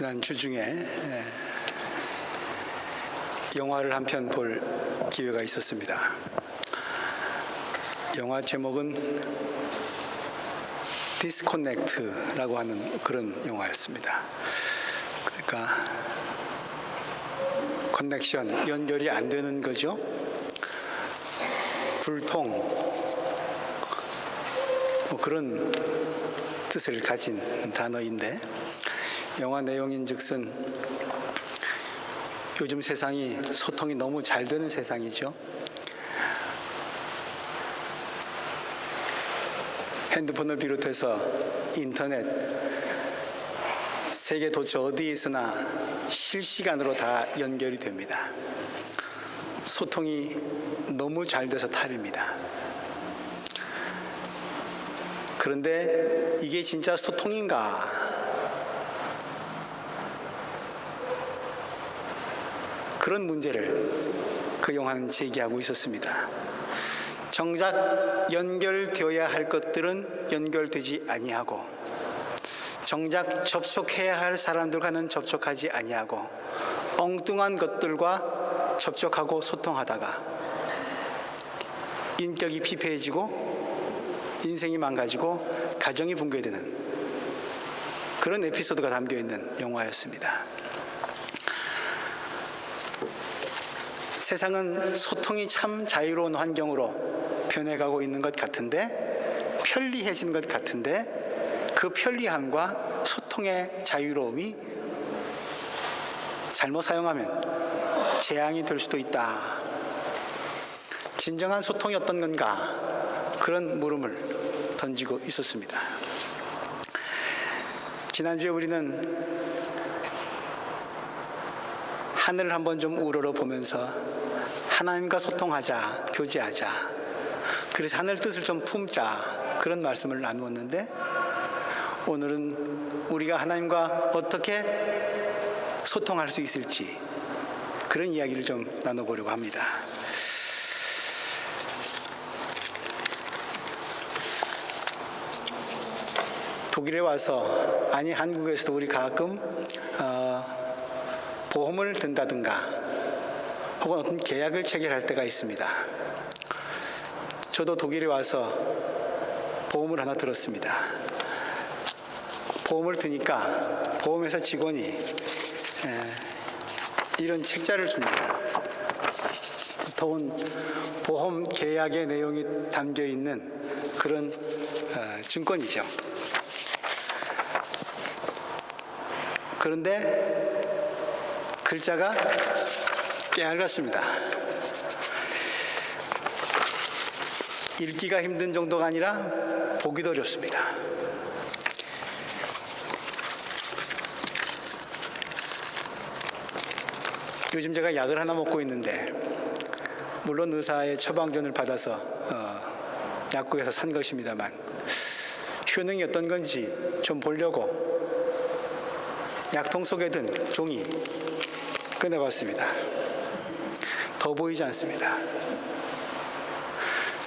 지난 주 중에 영화를 한 편 볼 기회가 있었습니다. 영화 제목은 디스커넥트라고 하는 그런 영화였습니다. 그러니까 커넥션, 연결이 안 되는 거죠. 불통, 그런 뜻을 가진 단어인데, 영화 내용인즉슨 요즘 세상이 소통이 너무 잘 되는 세상이죠. 핸드폰을 비롯해서 인터넷, 세계 도처 어디에 있으나 실시간으로 다 연결이 됩니다. 소통이 너무 잘 돼서 탈입니다. 그런데 이게 진짜 소통인가? 그런 문제를 그 영화는 제기하고 있었습니다. 정작 연결되어야 할 것들은 연결되지 아니하고, 정작 접촉해야 할 사람들과는 접촉하지 아니하고, 엉뚱한 것들과 접촉하고 소통하다가 인격이 피폐해지고 인생이 망가지고 가정이 붕괴되는 그런 에피소드가 담겨있는 영화였습니다. 세상은 소통이 참 자유로운 환경으로 변해가고 있는 것 같은데, 편리해진 것 같은데, 그 편리함과 소통의 자유로움이 잘못 사용하면 재앙이 될 수도 있다. 진정한 소통이 어떤 건가? 그런 물음을 던지고 있었습니다. 지난주에 우리는 하늘을 한번 좀 우러러 보면서 하나님과 소통하자, 교제하자, 그래서 하늘 뜻을 좀 품자, 그런 말씀을 나누었는데, 오늘은 우리가 하나님과 어떻게 소통할 수 있을지 그런 이야기를 좀 나눠보려고 합니다. 독일에 와서, 아니 한국에서도 우리 가끔 보험을 든다든가 혹은 어떤 계약을 체결할 때가 있습니다. 저도 독일에 와서 보험을 하나 들었습니다. 보험을 드니까 보험회사 직원이 이런 책자를 줍니다. 더운 보험 계약의 내용이 담겨있는 그런 증권이죠. 그런데 글자가 깨알같습니다. 읽기가 힘든 정도가 아니라 보기도 어렵습니다. 요즘 제가 약을 하나 먹고 있는데, 물론 의사의 처방전을 받아서 약국에서 산 것입니다만, 효능이 어떤 건지 좀 보려고 약통 속에 든 종이 꺼내봤습니다. 더 보이지 않습니다.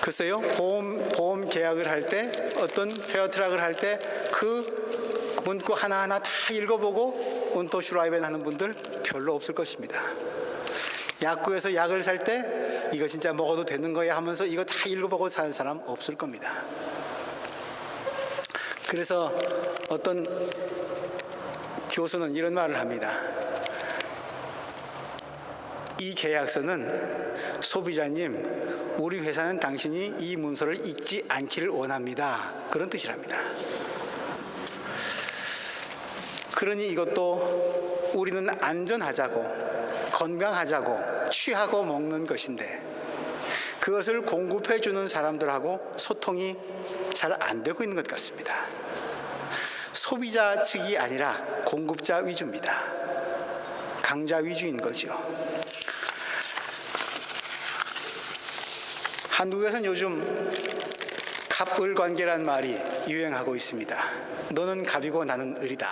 글쎄요, 보험 계약을 할 때, 어떤 페어트락을 할 때 그 문구 하나하나 다 읽어보고 운토슈라이벤 하는 분들 별로 없을 것입니다. 약국에서 약을 살 때 이거 진짜 먹어도 되는 거야 하면서 이거 다 읽어보고 사는 사람 없을 겁니다. 그래서 어떤 교수는 이런 말을 합니다. 이 계약서는 소비자님, 우리 회사는 당신이 이 문서를 읽지 않기를 원합니다. 그런 뜻이랍니다. 그러니 이것도 우리는 안전하자고, 건강하자고, 취하고 먹는 것인데, 그것을 공급해 주는 사람들하고 소통이 잘 안 되고 있는 것 같습니다. 소비자 측이 아니라 공급자 위주입니다. 강자 위주인 거죠. 한국에서는 요즘 갑을 관계란 말이 유행하고 있습니다. 너는 갑이고 나는 을이다.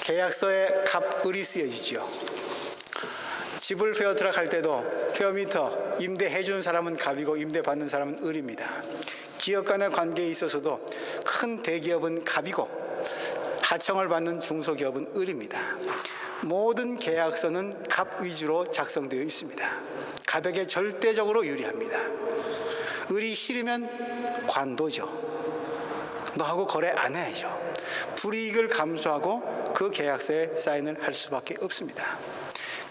계약서에 갑을이 쓰여지죠. 집을 페어트락 할 때도 페어미터 임대해 주는 사람은 갑이고 임대받는 사람은 을입니다. 기업 간의 관계에 있어서도 큰 대기업은 갑이고 하청을 받는 중소기업은 을입니다. 모든 계약서는 갑 위주로 작성되어 있습니다. 갑에게 절대적으로 유리합니다. 을이 싫으면 관도죠. 너하고 거래 안 해야죠. 불이익을 감수하고 그 계약서에 사인을 할 수밖에 없습니다.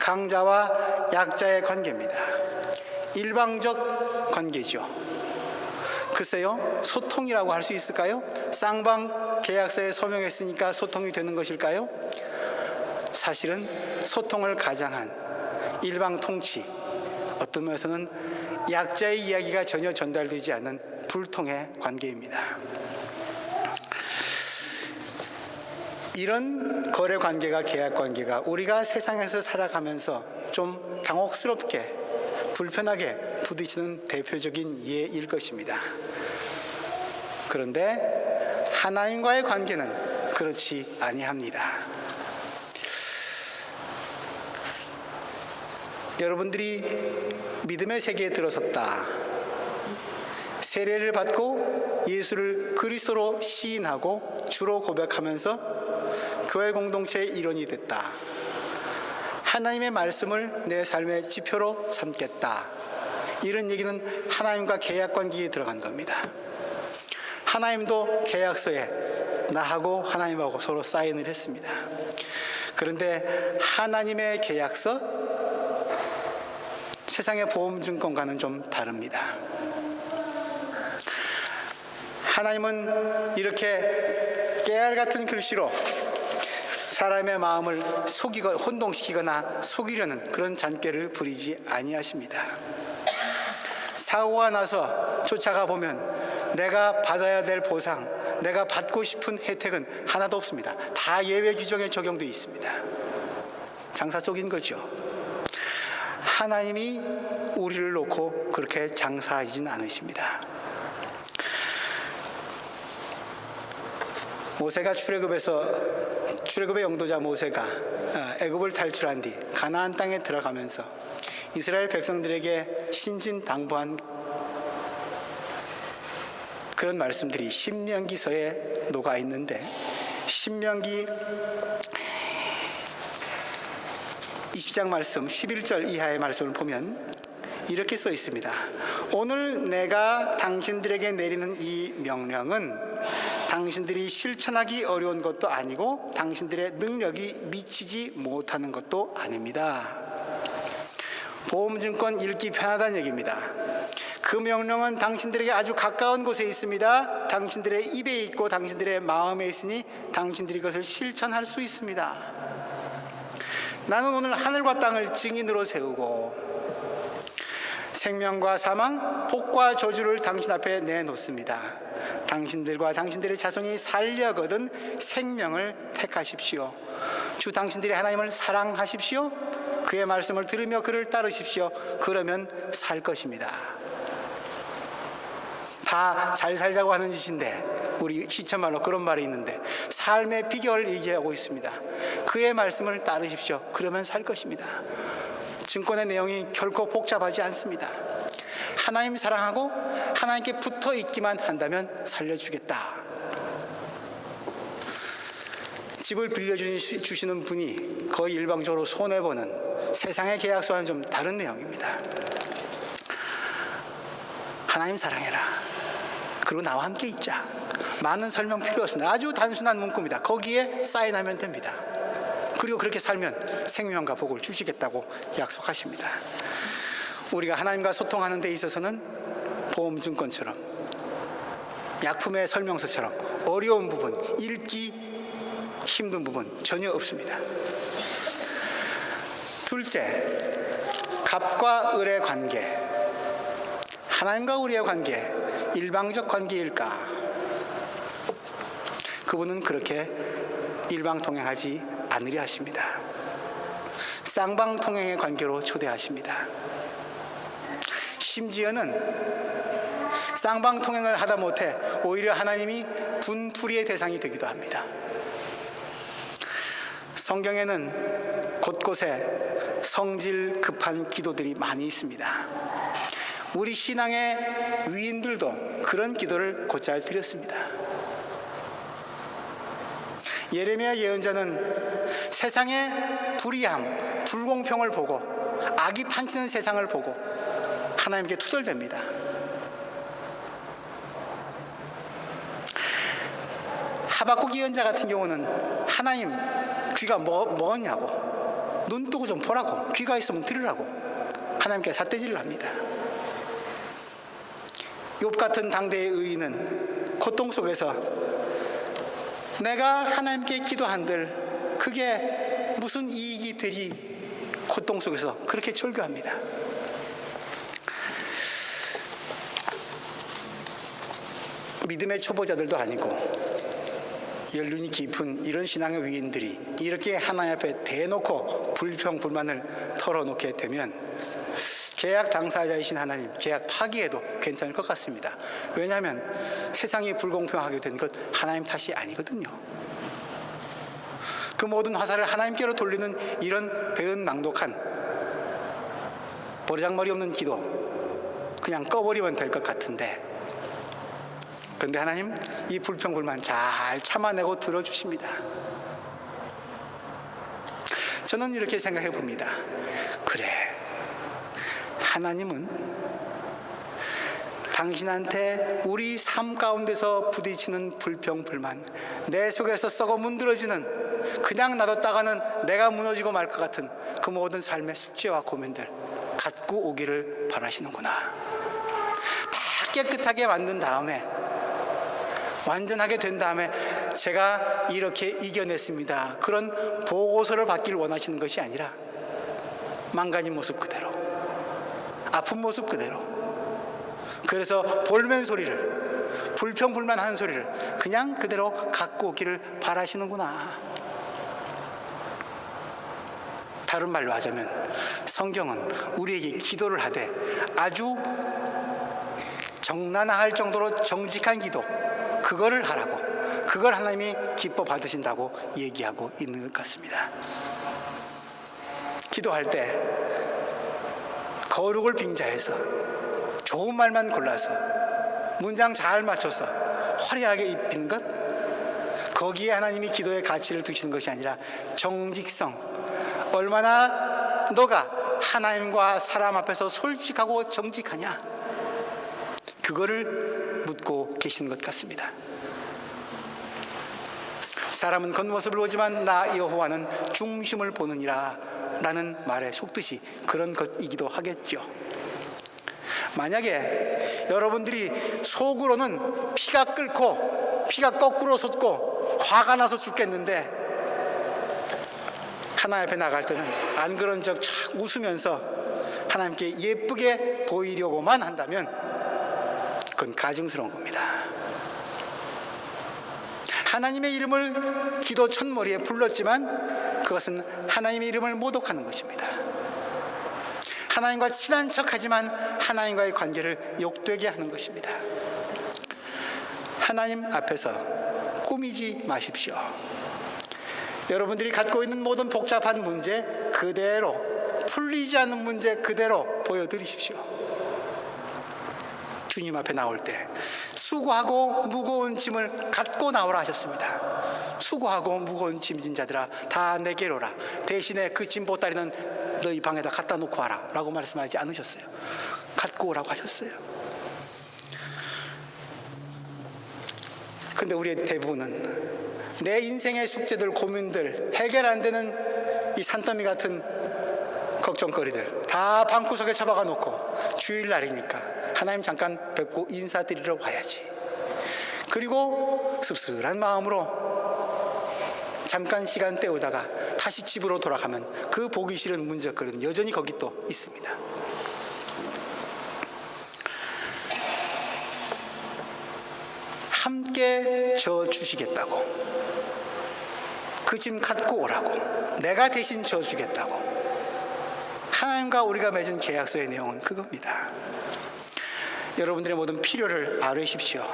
강자와 약자의 관계입니다. 일방적 관계죠. 글쎄요, 소통이라고 할 수 있을까요? 쌍방 계약서에 서명했으니까 소통이 되는 것일까요? 사실은 소통을 가장한 일방통치, 어떤 면에서는 약자의 이야기가 전혀 전달되지 않는 불통의 관계입니다. 이런 거래 관계가, 계약 관계가 우리가 세상에서 살아가면서 좀 당혹스럽게, 불편하게 부딪히는 대표적인 예일 것입니다. 그런데 하나님과의 관계는 그렇지 아니합니다. 여러분들이 믿음의 세계에 들어섰다, 세례를 받고 예수를 그리스도로 시인하고 주로 고백하면서 교회 공동체의 일원이 됐다, 하나님의 말씀을 내 삶의 지표로 삼겠다, 이런 얘기는 하나님과 계약 관계에 들어간 겁니다. 하나님도 계약서에 나하고 하나님하고 서로 사인을 했습니다. 그런데 하나님의 계약서, 세상의 보험증권과는 좀 다릅니다. 하나님은 이렇게 깨알 같은 글씨로 사람의 마음을 혼동시키거나 속이려는 그런 잔꾀를 부리지 아니하십니다. 사고가 나서 쫓아가 보면 내가 받아야 될 보상, 내가 받고 싶은 혜택은 하나도 없습니다. 다 예외 규정에 적용되어 있습니다. 장사 속인 거죠. 하나님이 우리를 놓고 그렇게 장사하진 않으십니다. 모세가 출애굽의 영도자 모세가 애굽을 탈출한 뒤 가나안 땅에 들어가면서 이스라엘 백성들에게 신신당부한 그런 말씀들이 신명기서에 녹아 있는데, 신명기 20장 말씀 11절 이하의 말씀을 보면 이렇게 써 있습니다. 오늘 내가 당신들에게 내리는 이 명령은 당신들이 실천하기 어려운 것도 아니고 당신들의 능력이 미치지 못하는 것도 아닙니다. 보험증권 읽기 편하다는 얘기입니다. 그 명령은 당신들에게 아주 가까운 곳에 있습니다. 당신들의 입에 있고 당신들의 마음에 있으니 당신들이 그것을 실천할 수 있습니다. 나는 오늘 하늘과 땅을 증인으로 세우고 생명과 사망, 복과 저주를 당신 앞에 내놓습니다. 당신들과 당신들의 자손이 살려거든 생명을 택하십시오. 주 당신들의 하나님을 사랑하십시오. 그의 말씀을 들으며 그를 따르십시오. 그러면 살 것입니다. 다 잘 살자고 하는 짓인데, 우리 시천말로 그런 말이 있는데 삶의 비결을 얘기하고 있습니다. 그의 말씀을 따르십시오. 그러면 살 것입니다. 증권의 내용이 결코 복잡하지 않습니다. 하나님 사랑하고 하나님께 붙어 있기만 한다면 살려주겠다. 집을 빌려주시는 분이 거의 일방적으로 손해보는 세상의 계약서와는 좀 다른 내용입니다. 하나님 사랑해라. 그리고 나와 함께 있자. 많은 설명 필요 없습니다. 아주 단순한 문구입니다. 거기에 사인하면 됩니다. 그리고 그렇게 살면 생명과 복을 주시겠다고 약속하십니다. 우리가 하나님과 소통하는 데 있어서는 보험증권처럼, 약품의 설명서처럼 어려운 부분, 읽기 힘든 부분 전혀 없습니다. 둘째, 갑과 을의 관계. 하나님과 우리의 관계, 일방적 관계일까? 그분은 그렇게 일방통행하지 않으려 하십니다. 쌍방통행의 관계로 초대하십니다. 심지어는 쌍방통행을 하다 못해 오히려 하나님이 분풀이의 대상이 되기도 합니다. 성경에는 곳곳에 성질 급한 기도들이 많이 있습니다. 우리 신앙의 위인들도 그런 기도를 곧잘 드렸습니다. 예레미야 예언자는 세상의 불의함, 불공평을 보고 악이 판치는 세상을 보고 하나님께 투덜댑니다. 하박국 예언자 같은 경우는 하나님 귀가 뭐냐고, 눈 뜨고 좀 보라고, 귀가 있으면 들으라고 하나님께 삿대질을 합니다. 욥 같은 당대의 의인은 고통 속에서 내가 하나님께 기도한들 그게 무슨 이익이 되리, 고통 속에서 그렇게 절규합니다. 믿음의 초보자들도 아니고 연륜이 깊은 이런 신앙의 위인들이 이렇게 하나님 앞에 대놓고 불평불만을 털어놓게 되면 계약 당사자이신 하나님 계약 파기해도 괜찮을 것 같습니다. 왜냐하면 세상이 불공평하게 된 것 하나님 탓이 아니거든요. 그 모든 화살을 하나님께로 돌리는 이런 배은망독한 버르장머리 없는 기도 그냥 꺼버리면 될 것 같은데, 그런데 하나님 이 불평불만 잘 참아내고 들어주십니다. 저는 이렇게 생각해 봅니다. 그래, 하나님은 당신한테 우리 삶 가운데서 부딪히는 불평불만, 내 속에서 썩어 문드러지는, 그냥 놔뒀다가는 내가 무너지고 말 것 같은 그 모든 삶의 숙제와 고민들 갖고 오기를 바라시는구나. 다 깨끗하게 만든 다음에, 완전하게 된 다음에 제가 이렇게 이겨냈습니다, 그런 보고서를 받기를 원하시는 것이 아니라 망가진 모습 그대로, 아픈 모습 그대로, 그래서 볼멘 소리를, 불평불만하는 소리를 그냥 그대로 갖고 오기를 바라시는구나. 다른 말로 하자면 성경은 우리에게 기도를 하되 아주 정난할 정도로 정직한 기도, 그거를 하라고, 그걸 하나님이 기뻐 받으신다고 얘기하고 있는 것 같습니다. 기도할 때 거룩을 빙자해서 좋은 말만 골라서 문장 잘 맞춰서 화려하게 입히는 것, 거기에 하나님이 기도의 가치를 두시는 것이 아니라 정직성, 얼마나 너가 하나님과 사람 앞에서 솔직하고 정직하냐, 그거를 묻고 계시는 것 같습니다. 사람은 겉모습을 보지만 나 여호와는 중심을 보느니라 라는 말에 속듯이 그런 것이기도 하겠죠. 만약에 여러분들이 속으로는 피가 끓고 피가 거꾸로 솟고 화가 나서 죽겠는데 하나님 앞에 나갈 때는 안 그런 척 웃으면서 하나님께 예쁘게 보이려고만 한다면 그건 가증스러운 겁니다. 하나님의 이름을 기도 첫머리에 불렀지만 그것은 하나님의 이름을 모독하는 것입니다. 하나님과 친한 척하지만 하나님과의 관계를 욕되게 하는 것입니다. 하나님 앞에서 꾸미지 마십시오. 여러분들이 갖고 있는 모든 복잡한 문제 그대로, 풀리지 않는 문제 그대로 보여드리십시오. 주님 앞에 나올 때 수고하고 무거운 짐을 갖고 나오라 하셨습니다. 수고하고 무거운 짐진 자들아 다 내게로 오라. 대신에 그 짐 보따리는 너희 방에다 갖다 놓고 와라 라고 말씀하지 않으셨어요. 갖고 오라고 하셨어요. 근데 우리의 대부분은 내 인생의 숙제들, 고민들, 해결 안 되는 이 산더미 같은 걱정거리들 다 방구석에 처박아 놓고 주일날이니까 하나님 잠깐 뵙고 인사드리러 와야지, 그리고 씁쓸한 마음으로 잠깐 시간 때우다가 다시 집으로 돌아가면 그 보기 싫은 문제거리는 여전히 거기 또 있습니다. 함께 져 주시겠다고, 그 짐 갖고 오라고, 내가 대신 져 주겠다고, 하나님과 우리가 맺은 계약서의 내용은 그겁니다. 여러분들의 모든 필요를 아뢰십시오.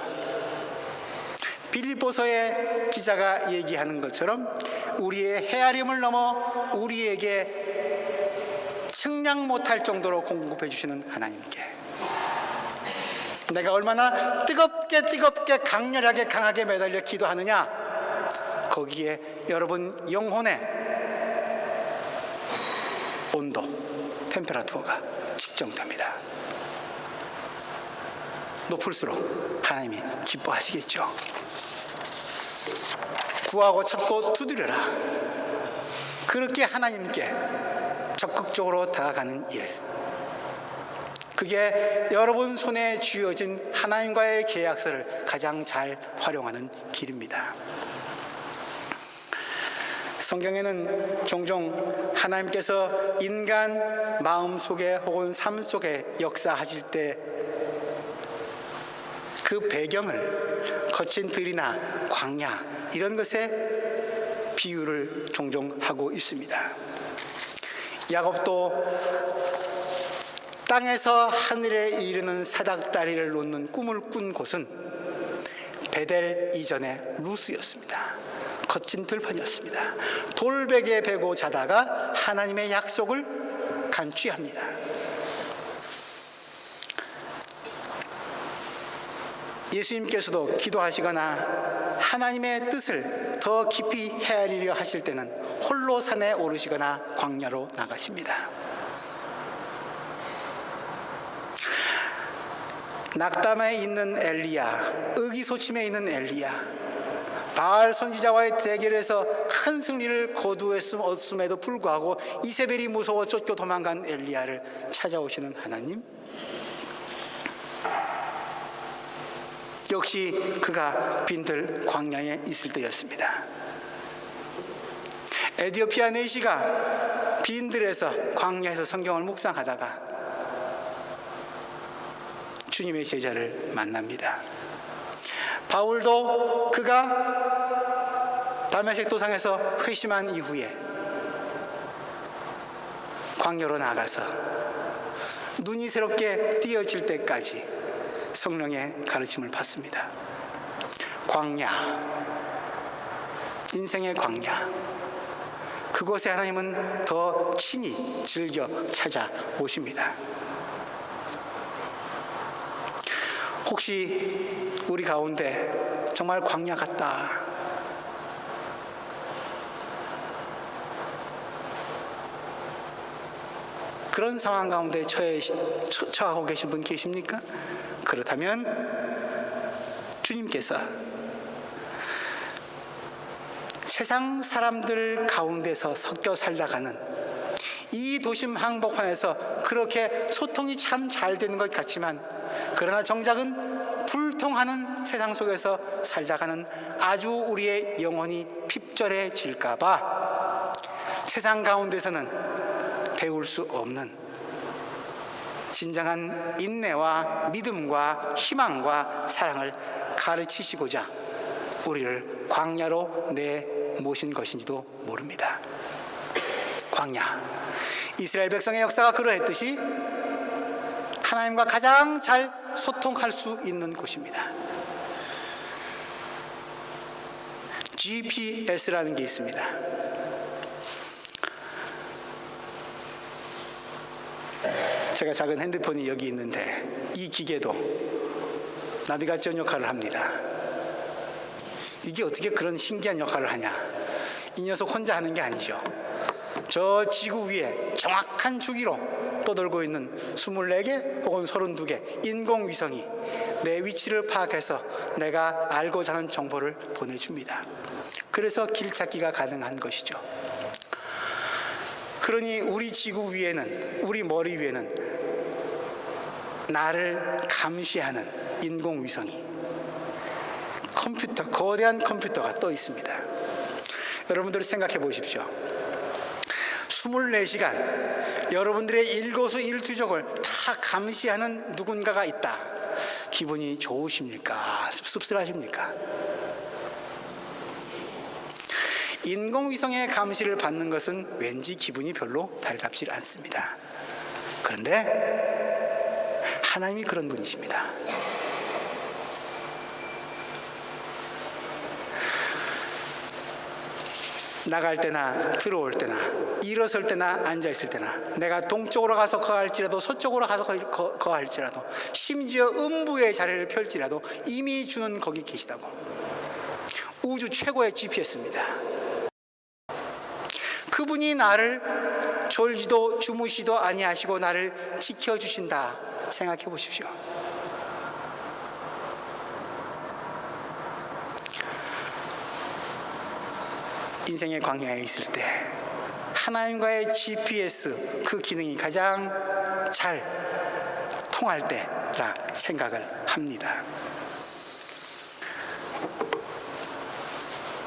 빌립보서의 기자가 얘기하는 것처럼 우리의 헤아림을 넘어 우리에게 측량 못할 정도로 공급해 주시는 하나님께 내가 얼마나 뜨겁게 강렬하게 강하게 매달려 기도하느냐, 거기에 여러분 영혼의 온도, 템페라투어가 측정됩니다. 높을수록 하나님이 기뻐하시겠죠. 구하고 찾고 두드려라. 그렇게 하나님께 적극적으로 다가가는 일, 그게 여러분 손에 쥐어진 하나님과의 계약서를 가장 잘 활용하는 길입니다. 성경에는 종종 하나님께서 인간 마음속에 혹은 삶 속에 역사하실 때 그 배경을 거친 들이나 광야 이런 것에 비유를 종종 하고 있습니다. 야곱도 땅에서 하늘에 이르는 사닥다리를 놓는 꿈을 꾼 곳은 베델 이전의 루스였습니다. 거친 들판이었습니다. 돌베개 베고 자다가 하나님의 약속을 간취합니다. 예수님께서도 기도하시거나 하나님의 뜻을 더 깊이 헤아리려 하실 때는 홀로 산에 오르시거나 광야로 나가십니다. 낙담에 있는 엘리야, 의기소침해 있는 엘리야, 바알 선지자와의 대결에서 큰 승리를 거두었음에도 불구하고 이세벨이 무서워 쫓겨 도망간 엘리야를 찾아오시는 하나님, 역시 그가 빈들 광야에 있을 때였습니다. 에티오피아 내시가 빈들에서 광야에서 성경을 묵상하다가 주님의 제자를 만납니다. 바울도 그가 다메섹 도상에서 회심한 이후에 광야로 나가서 눈이 새롭게 띄어질 때까지 성령의 가르침을 받습니다. 광야, 인생의 광야, 그곳에 하나님은 더 친히 즐겨 찾아오십니다. 혹시 우리 가운데 정말 광야 같다, 그런 상황 가운데 처하고 계신 분 계십니까? 그렇다면 주님께서 세상 사람들 가운데서 섞여 살다가는 이 도심 한복판에서 그렇게 소통이 참 잘 되는 것 같지만, 그러나 정작은 불통하는 세상 속에서 살다가는 아주 우리의 영혼이 핍절해질까 봐 세상 가운데서는 배울 수 없는 진정한 인내와 믿음과 희망과 사랑을 가르치시고자 우리를 광야로 내모신 것인지도 모릅니다. 광야, 이스라엘 백성의 역사가 그러했듯이 하나님과 가장 잘 소통할 수 있는 곳입니다. GPS라는 게 있습니다. 제가 작은 핸드폰이 여기 있는데 이 기계도 나비가지원 역할을 합니다. 이게 어떻게 그런 신기한 역할을 하냐? 이 녀석 혼자 하는 게 아니죠. 저 지구 위에 정확한 주기로 떠돌고 있는 24개 혹은 32개 인공위성이 내 위치를 파악해서 내가 알고자 하는 정보를 보내줍니다. 그래서 길 찾기가 가능한 것이죠. 그러니 우리 지구 위에는, 우리 머리 위에는 나를 감시하는 인공위성이, 컴퓨터, 거대한 컴퓨터가 떠 있습니다. 여러분들 생각해 보십시오. 24시간 여러분들의 일거수일투족을 다 감시하는 누군가가 있다. 기분이 좋으십니까? 씁쓸하십니까? 인공위성의 감시를 받는 것은 왠지 기분이 별로 달갑지 않습니다. 그런데 하나님이 그런 분이십니다. 나갈 때나 들어올 때나 일어설 때나 앉아있을 때나 내가 동쪽으로 가서 거할지라도 서쪽으로 가서 거할지라도 심지어 음부의 자리를 펼지라도 이미 주는 거기 계시다고. 우주 최고의 GPS입니다. 그분이 나를 졸지도 주무시도 아니하시고 나를 지켜주신다 생각해 보십시오. 인생의 광야에 있을 때 하나님과의 GPS 그 기능이 가장 잘 통할 때라 생각을 합니다.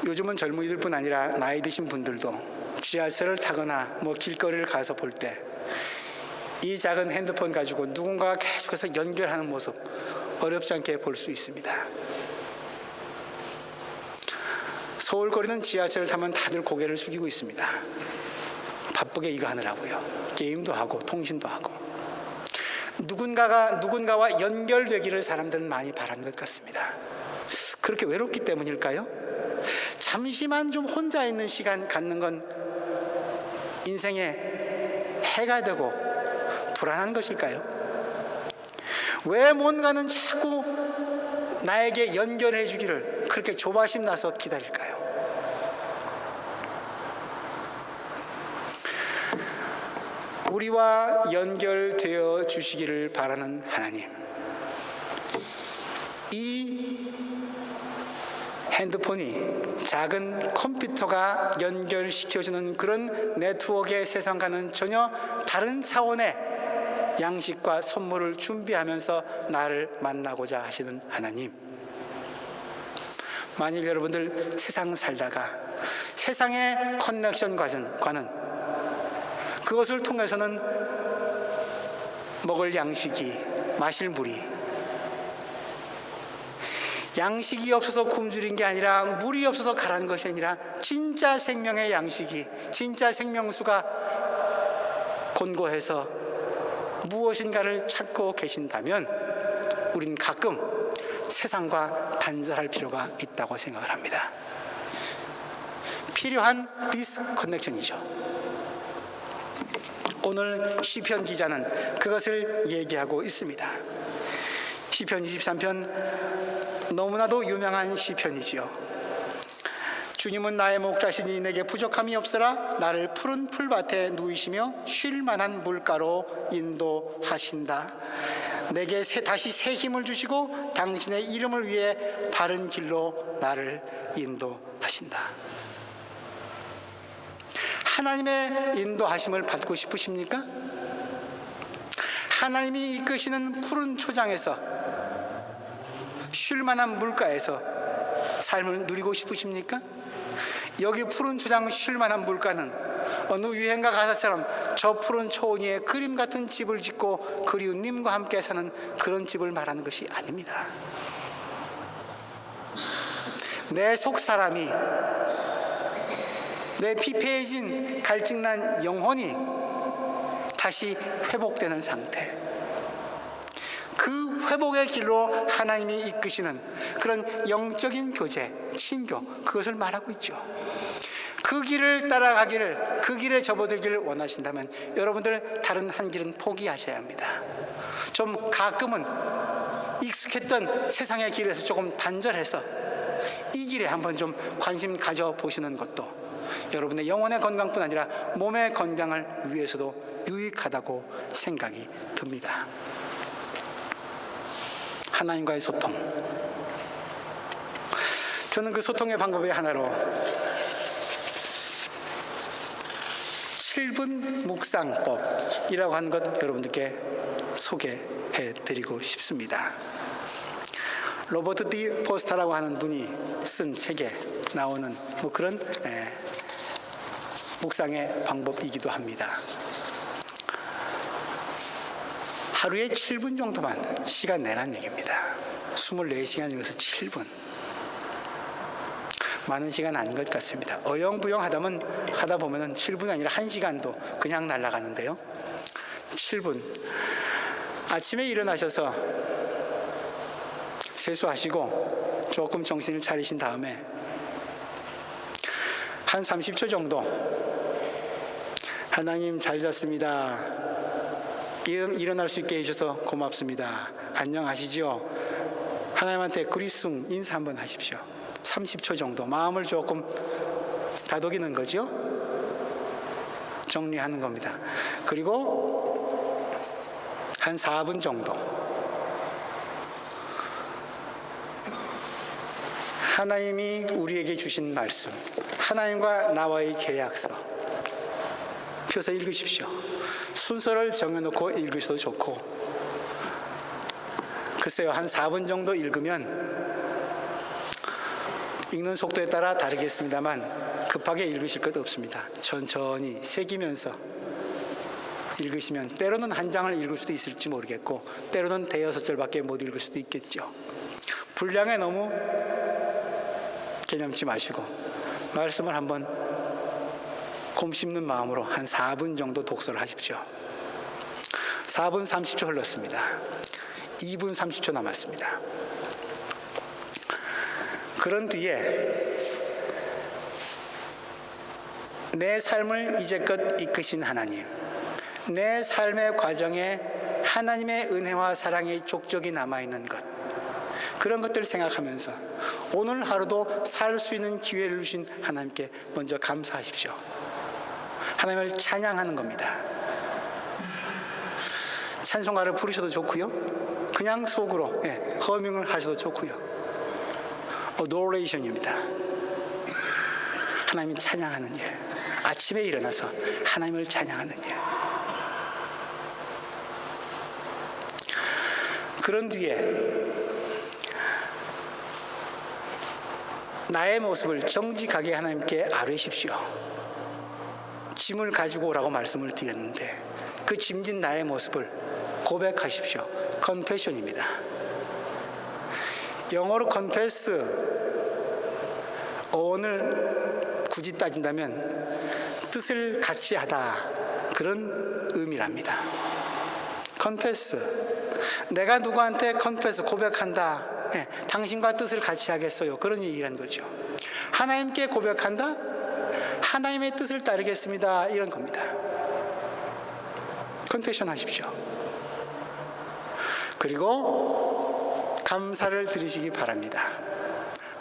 요즘은 젊은이들뿐 아니라 나이 드신 분들도 지하철을 타거나 길거리를 가서 볼 때 이 작은 핸드폰 가지고 누군가가 계속해서 연결하는 모습 어렵지 않게 볼 수 있습니다. 서울 거리는 지하철을 타면 다들 고개를 숙이고 있습니다. 바쁘게 이거 하느라고요. 게임도 하고 통신도 하고 누군가와 연결되기를 사람들은 많이 바라는 것 같습니다. 그렇게 외롭기 때문일까요? 잠시만 좀 혼자 있는 시간 갖는 건 인생의 해가 되고 불안한 것일까요? 왜 뭔가는 자꾸 나에게 연결해 주기를 그렇게 조바심 나서 기다릴까요? 우리와 연결되어 주시기를 바라는 하나님, 이 핸드폰이 작은 컴퓨터가 연결시켜주는 그런 네트워크의 세상과는 전혀 다른 차원의 양식과 선물을 준비하면서 나를 만나고자 하시는 하나님, 만일 여러분들 세상 살다가 세상의 커넥션과는 그것을 통해서는 먹을 양식이, 마실 물이, 양식이 없어서 굶주린 게 아니라 물이 없어서 가라는 것이 아니라 진짜 생명의 양식이, 진짜 생명수가 곤고해서 무엇인가를 찾고 계신다면 우린 가끔 세상과 단절할 필요가 있다고 생각을 합니다. 필요한 디스커넥션이죠. 오늘 시편 기자는 그것을 얘기하고 있습니다. 시편 23편 너무나도 유명한 시편이지요. 주님은 나의 목자시니 내게 부족함이 없으라. 나를 푸른 풀밭에 누이시며 쉴 만한 물가로 인도하신다. 내게 다시 새 힘을 주시고 당신의 이름을 위해 바른 길로 나를 인도하신다. 하나님의 인도하심을 받고 싶으십니까? 하나님이 이끄시는 푸른 초장에서 쉴 만한 물가에서 삶을 누리고 싶으십니까? 여기 푸른 초장 쉴 만한 물가는 어느 유행가 가사처럼 저 푸른 초원 위에 그림 같은 집을 짓고 그리운 님과 함께 사는 그런 집을 말하는 것이 아닙니다. 내 속 사람이, 내 피폐해진 갈증난 영혼이 다시 회복되는 상태, 그 회복의 길로 하나님이 이끄시는 그런 영적인 교제, 친교, 그것을 말하고 있죠. 그 길을 따라가기를, 그 길에 접어들기를 원하신다면 여러분들 다른 한 길은 포기하셔야 합니다. 좀 가끔은 익숙했던 세상의 길에서 조금 단절해서 이 길에 한번 좀 관심 가져보시는 것도 여러분의 영혼의 건강뿐 아니라 몸의 건강을 위해서도 유익하다고 생각이 듭니다. 하나님과의 소통, 저는 그 소통의 방법의 하나로 7분 묵상법이라고 하는 것 여러분들께 소개해 드리고 싶습니다. 로버트 디 포스타라고 하는 분이 쓴 책에 나오는 그런 묵상의 방법이기도 합니다. 하루에 7분 정도만 시간 내라는 얘기입니다. 24시간 중에서 7분. 많은 시간 아닌 것 같습니다. 어영부영 하다 보면 7분이 아니라 1시간도 그냥 날아가는데요. 7분. 아침에 일어나셔서 세수하시고 조금 정신을 차리신 다음에 한 30초 정도 하나님 잘 잤습니다. 일어날 수 있게 해주셔서 고맙습니다. 안녕하시죠? 하나님한테 그리스둥 인사 한번 하십시오. 30초 정도 마음을 조금 다독이는 거죠. 정리하는 겁니다. 그리고 한 4분 정도 하나님이 우리에게 주신 말씀, 하나님과 나와의 계약서 펴서 읽으십시오. 순서를 정해놓고 읽으셔도 좋고, 글쎄요, 한 4분 정도 읽으면 읽는 속도에 따라 다르겠습니다만 급하게 읽으실 것 없습니다. 천천히 새기면서 읽으시면 때로는 한 장을 읽을 수도 있을지 모르겠고, 때로는 대여섯 절밖에 못 읽을 수도 있겠죠. 분량에 너무 개념치 마시고 말씀을 한번 곰씹는 마음으로 한 4분 정도 독서를 하십시오. 4분 30초 흘렀습니다. 2분 30초 남았습니다. 그런 뒤에 내 삶을 이제껏 이끄신 하나님, 내 삶의 과정에 하나님의 은혜와 사랑의 족적이 남아있는 것, 그런 것들을 생각하면서 오늘 하루도 살 수 있는 기회를 주신 하나님께 먼저 감사하십시오. 하나님을 찬양하는 겁니다. 찬송가를 부르셔도 좋고요, 그냥 속으로 허밍을 하셔도 좋고요. adoration입니다. 하나님을 찬양하는 일, 아침에 일어나서 하나님을 찬양하는 일. 그런 뒤에 나의 모습을 정직하게 하나님께 아뢰십시오. 짐을 가지고 오라고 말씀을 드렸는데 그 짐진 나의 모습을 고백하십시오. confession입니다. 영어로 confess, 어원을 굳이 따진다면 뜻을 같이 하다, 그런 의미랍니다. confess, 내가 누구한테 confess, 고백한다, 당신과 뜻을 같이 하겠어요, 그런 얘기라는 거죠. 하나님께 고백한다, 하나님의 뜻을 따르겠습니다, 이런 겁니다. confession 하십시오. 그리고 감사를 드리시기 바랍니다.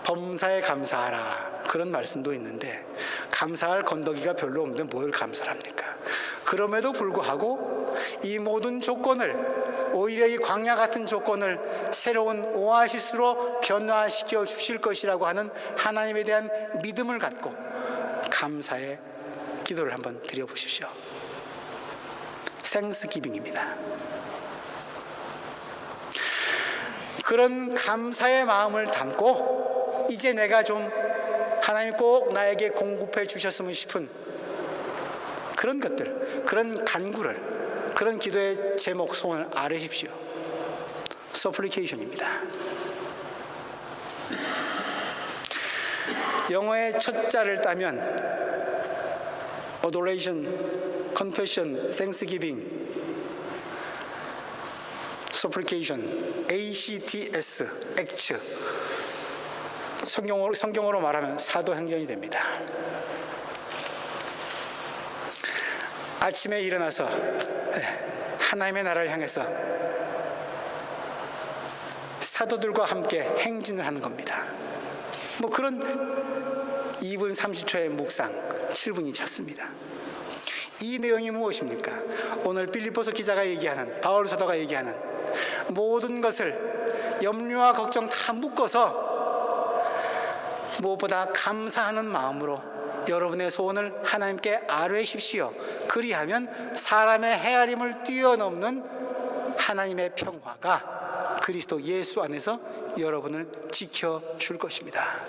범사에 감사하라, 그런 말씀도 있는데 감사할 건더기가 별로 없는데 뭘 감사를 합니까? 그럼에도 불구하고 이 모든 조건을, 오히려 이 광야 같은 조건을 새로운 오아시스로 변화시켜 주실 것이라고 하는 하나님에 대한 믿음을 갖고 감사의 기도를 한번 드려보십시오. Thanksgiving입니다. 그런 감사의 마음을 담고 이제 내가 좀 하나님 꼭 나에게 공급해 주셨으면 싶은 그런 것들, 그런 간구를, 그런 기도의 제목, 소원을 아뢰십시오. supplication입니다. 영어의 첫 자를 따면 adoration, confession, thanksgiving, supplication, ACTS, acts, 성경으로 말하면 사도행전이 됩니다. 아침에 일어나서 하나님의 나라를 향해서 사도들과 함께 행진을 하는 겁니다. 뭐 그런 2분 30초의 묵상, 7분이 찼습니다. 이 내용이 무엇입니까? 오늘 빌립보서 기자가 얘기하는, 바울 사도가 얘기하는 모든 것을 염려와 걱정 다 묶어서 무엇보다 감사하는 마음으로 여러분의 소원을 하나님께 아뢰십시오. 그리하면 사람의 헤아림을 뛰어넘는 하나님의 평화가 그리스도 예수 안에서 여러분을 지켜줄 것입니다.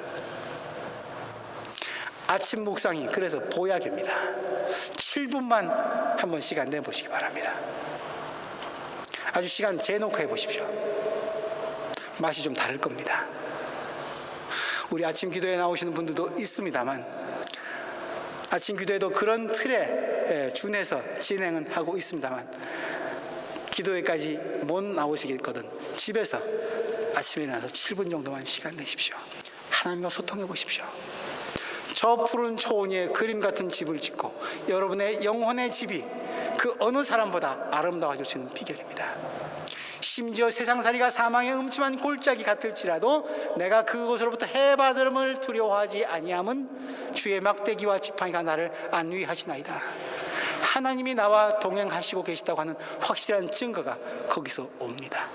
아침 묵상이 그래서 보약입니다. 7분만 한번 시간 내보시기 바랍니다. 아주 시간 재놓고 해보십시오. 맛이 좀 다를 겁니다. 우리 아침 기도에 나오시는 분들도 있습니다만, 아침 기도에도 그런 틀에 준해서 진행은 하고 있습니다만, 기도회까지 못 나오시겠거든 집에서 아침에 나와서 7분 정도만 시간 내십시오. 하나님과 소통해 보십시오. 저 푸른 초원 위에 그림 같은 집을 짓고 여러분의 영혼의 집이 그 어느 사람보다 아름다워질 수 있는 비결입니다. 심지어 세상살이가 사망의 음침한 골짜기 같을지라도 내가 그곳으로부터 해받음을 두려워하지 아니함은 주의 막대기와 지팡이가 나를 안위하시나이다. 하나님이 나와 동행하시고 계시다고 하는 확실한 증거가 거기서 옵니다.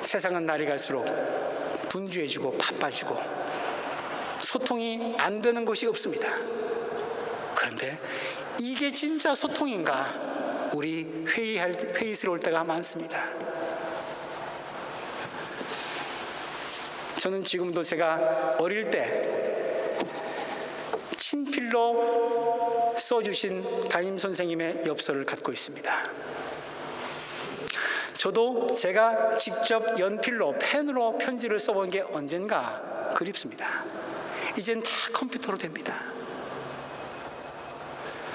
세상은 날이 갈수록 분주해지고 바빠지고 소통이 안 되는 곳이 없습니다. 그런데 이게 진짜 소통인가? 우리 회의스러울 때가 많습니다. 저는 지금도 제가 어릴 때 친필로 써주신 담임 선생님의 엽서를 갖고 있습니다. 저도 제가 직접 연필로 펜으로 편지를 써본 게 언젠가 그립습니다. 이젠 다 컴퓨터로 됩니다.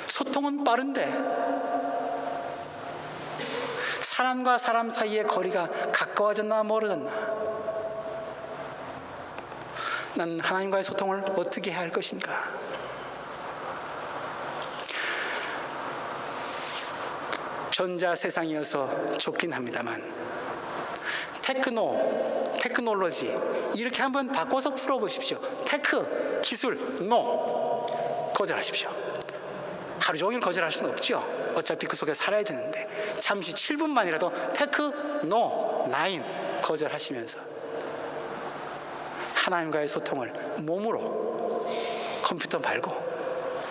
소통은 빠른데 사람과 사람 사이의 거리가 가까워졌나 멀어졌나? 난 하나님과의 소통을 어떻게 해야 할 것인가? 전자 세상이어서 좋긴 합니다만 테크놀로지 이렇게 한번 바꿔서 풀어보십시오. 테크, 기술, 노 거절하십시오. 하루 종일 거절할 수는 없죠. 어차피 그 속에 살아야 되는데 잠시 7분만이라도 테크, 노, 나인 거절하시면서 하나님과의 소통을 몸으로, 컴퓨터 말고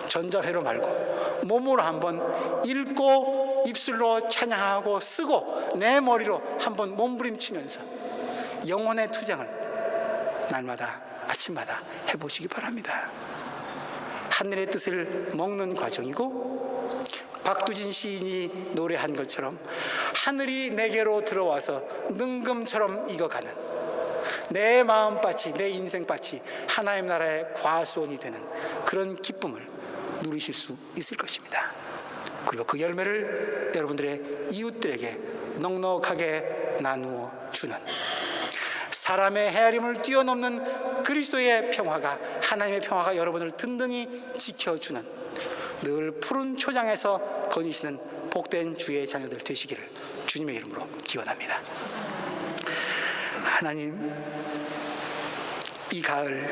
전자회로 말고 몸으로 한번 읽고 입술로 찬양하고 쓰고 내 머리로 한번 몸부림치면서 영혼의 투쟁을 날마다 아침마다 해보시기 바랍니다. 하늘의 뜻을 먹는 과정이고 박두진 시인이 노래한 것처럼 하늘이 내게로 들어와서 능금처럼 익어가는 내 마음밭이, 내 인생밭이 하나님 나라의 과수원이 되는 그런 기쁨을 누리실 수 있을 것입니다. 그리고 그 열매를 여러분들의 이웃들에게 넉넉하게 나누어 주는 사람의 헤아림을 뛰어넘는 그리스도의 평화가, 하나님의 평화가 여러분을 든든히 지켜주는 늘 푸른 초장에서 거니시는 복된 주의 자녀들 되시기를 주님의 이름으로 기원합니다. 하나님, 이 가을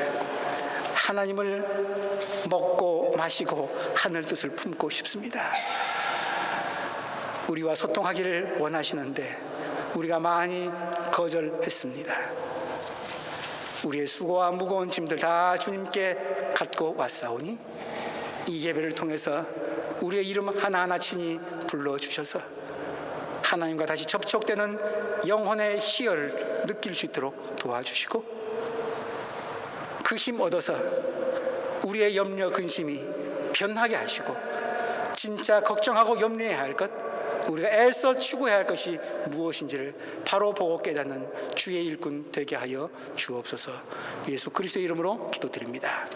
하나님을 먹고 마시고 하늘 뜻을 품고 싶습니다. 우리와 소통하기를 원하시는데 우리가 많이 거절했습니다. 우리의 수고와 무거운 짐들 다 주님께 갖고 왔사오니 이 예배를 통해서 우리의 이름 하나하나 친히 불러주셔서 하나님과 다시 접촉되는 영혼의 희열을 느낄 수 있도록 도와주시고 그 힘 얻어서 우리의 염려 근심이 변하게 하시고 진짜 걱정하고 염려해야 할 것, 우리가 애써 추구해야 할 것이 무엇인지를 바로 보고 깨닫는 주의 일꾼 되게 하여 주옵소서. 예수 그리스도의 이름으로 기도드립니다.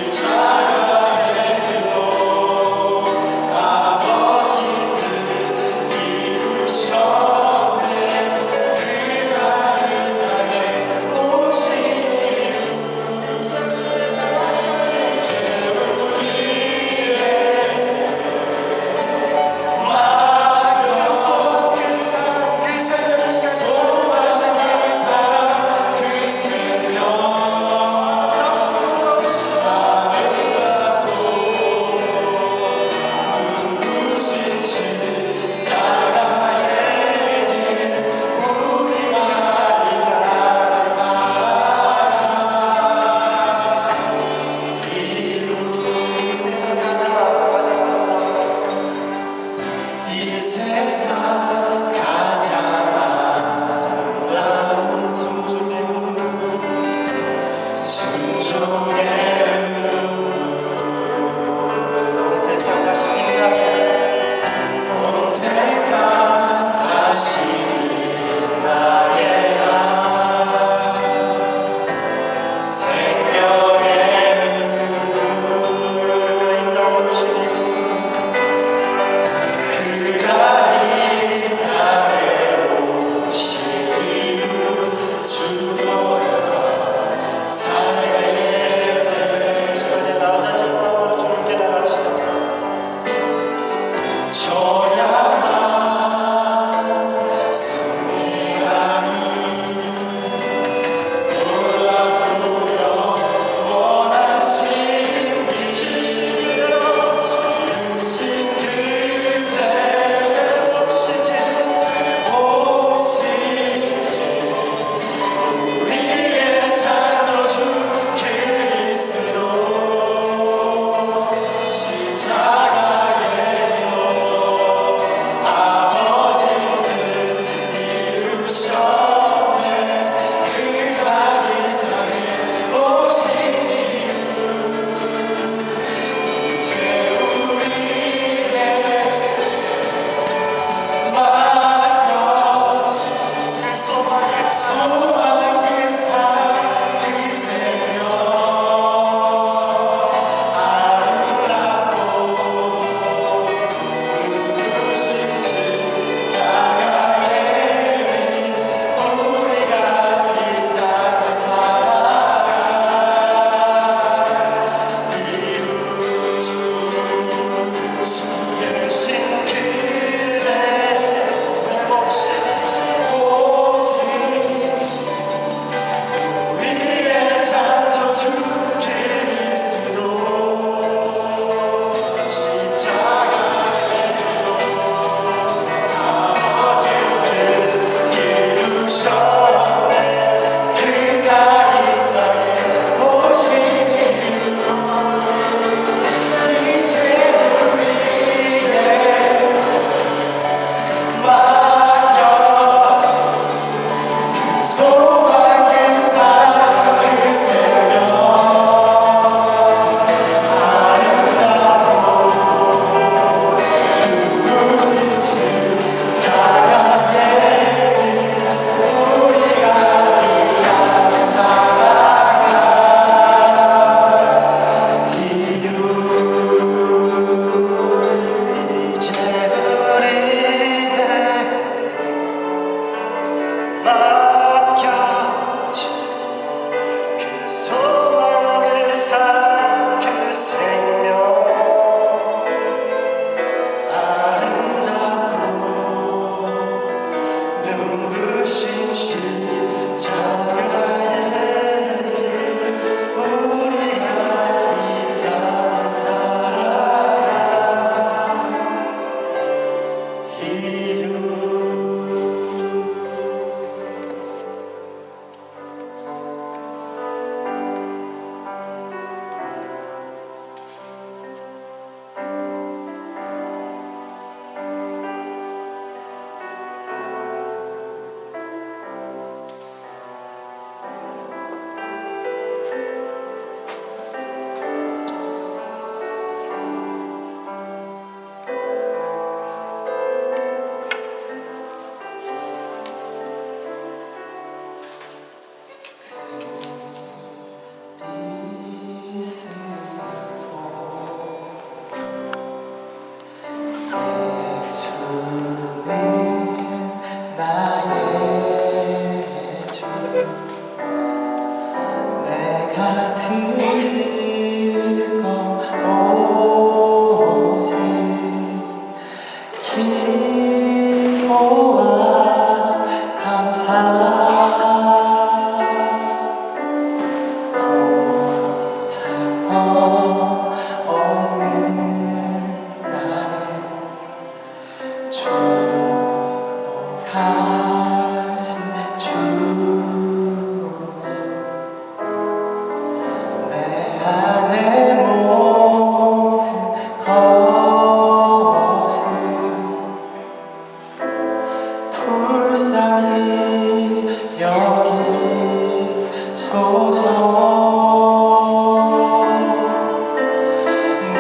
십자가의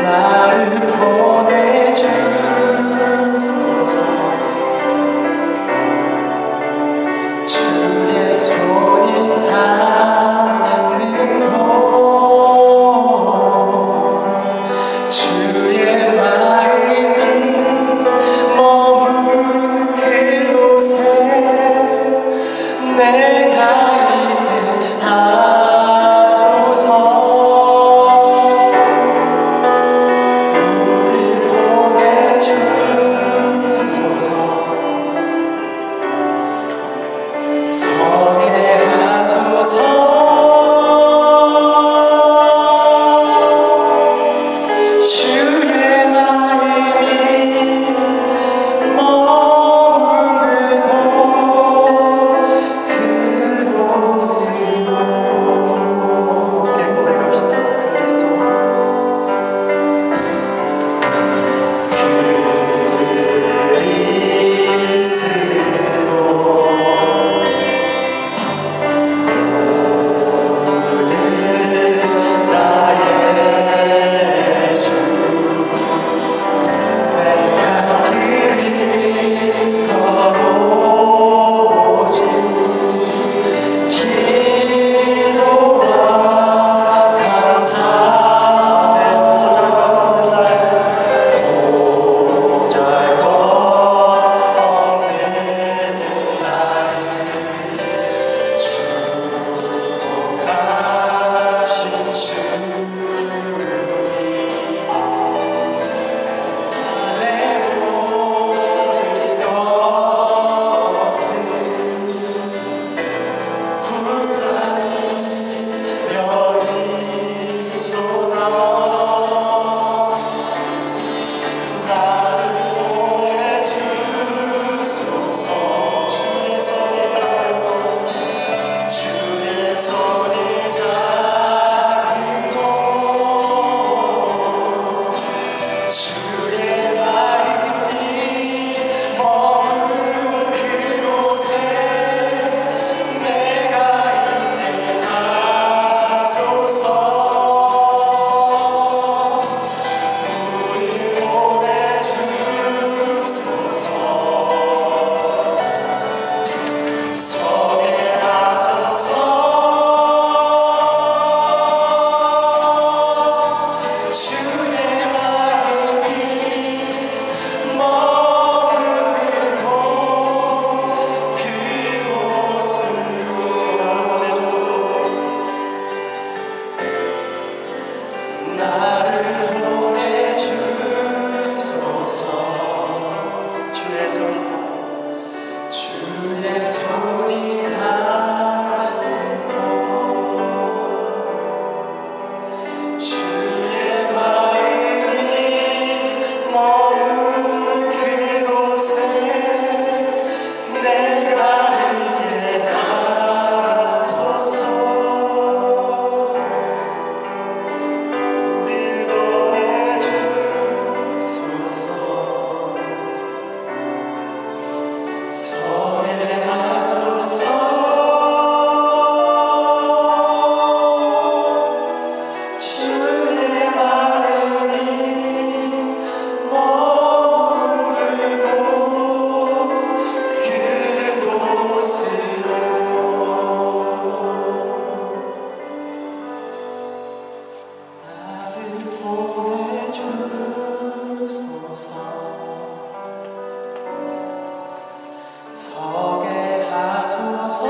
나를 보내주소서. 주의 손이 닿는 곳, 주의 마음이 머무는 그곳에 내가 있게 하소서. 우릴 보내주소서. 서게 하소서. 주의 마음이 머무는 곳, 그곳으로 고백합시다. 그리스도 서게 하소서.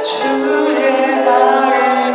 주의 마음이